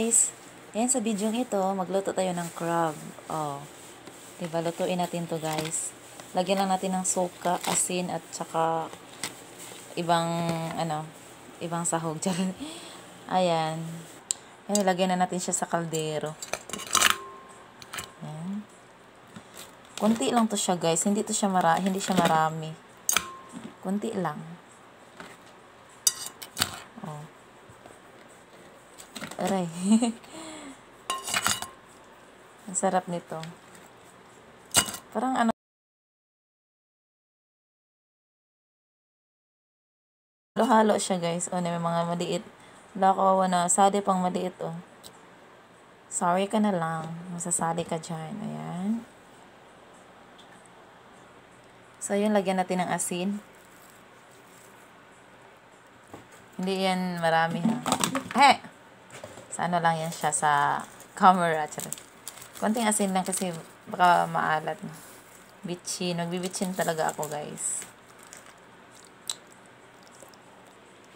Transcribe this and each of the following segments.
guys! Ayan, sa video ito, magluto tayo ng crab. Oh, diba, lutuin natin to guys. Lagyan lang natin ng suka, asin, at saka ibang, ibang sahog. Ayan. Ayan, lagyan na natin siya sa kaldero. Ayan. Kunti lang to siya guys, hindi siya marami. Kunti lang. Oh. Aray. Ang sarap nito. Parang halo-halo siya guys. O, may mga maliit. Wala, kawawa na. Sali pang maliit, oh. Sorry ka na lang. Masasali ka dyan. Ayan. So, yun. Lagyan natin ng asin. Hindi yan marami, ha. Hey! Sa ano lang yan siya, sa camera. Konting asin lang kasi baka maalat. Bitchin. Nagbibitchin talaga ako, guys.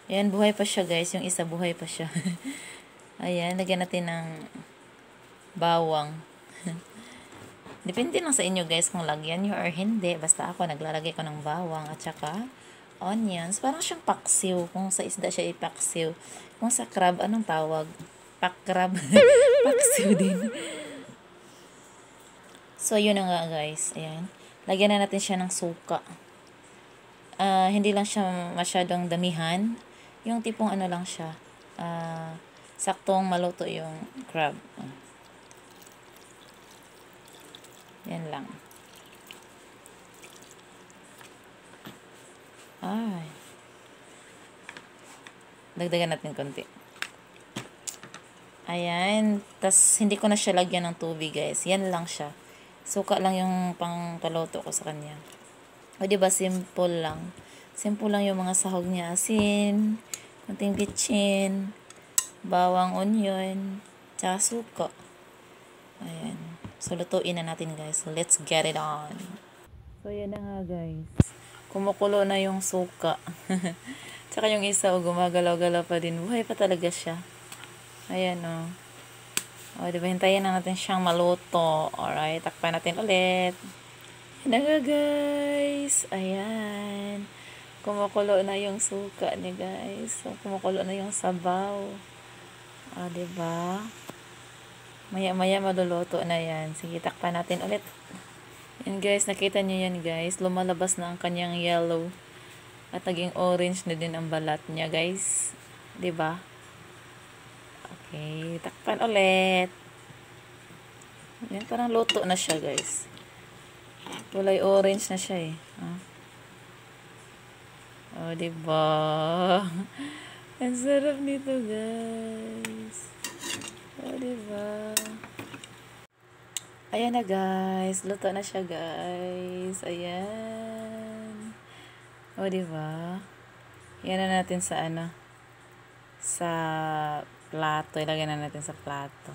Ayan, buhay pa siya, guys. Yung isa, buhay pa siya. Ayan, lagyan natin ng bawang. Depende lang sa inyo, guys, kung lagyan nyo or hindi. Basta ako, naglalagay ko ng bawang at saka onions. Parang siyang paksiw. Kung sa isda siya ipaksiw. Kung sa crab, anong tawag? Pakrab. Paksiw din. So, yun na nga, guys. Ayan. Lagyan na natin siya ng suka. Hindi lang siya masyadong damihan. Yung tipong ano lang siya. Saktong maluto yung crab. Yan lang. Ay. Dagdagan natin konti. Ayan. Tas hindi ko na siya lagyan ng tubig, guys. Yan lang siya. Suka lang yung pangkaluto ko sa kanya. O, diba? Simple lang. Simple lang yung mga sahog niya. Asin, konting bitchin, bawang, onion, tsaka suka. Ayan. So, lutuin na natin, guys. So, let's get it on. So, yan na nga, guys. Kumukulo na yung suka. Tsaka yung isa, gumagalaw-galaw pa din. Buhay pa talaga siya. Ayan, o. O, diba? Hintayin na natin siyang maluto. Alright. Takpan natin ulit. Yan na nga, guys. Ayan. Kumukulo na yung suka ni guys. So, kumukulo na yung sabaw. O, diba? Maya-maya maluluto na yan. Sige, takpan natin ulit. Yan, guys. Nakita nyo yan, guys. Lumalabas na ang kanyang yellow. At naging orange na din ang balat niya, guys. Diba? Okay. Takpan ulit. Yan, parang luto na siya, guys. Kulay orange na siya, eh. Oh, diba? Ang sarap nito, guys. Oh, diba? Ayan na, guys. Luto na siya, guys. Ayan. Oh, diba? Yan na natin sa sa plato. Ilagay na natin sa plato.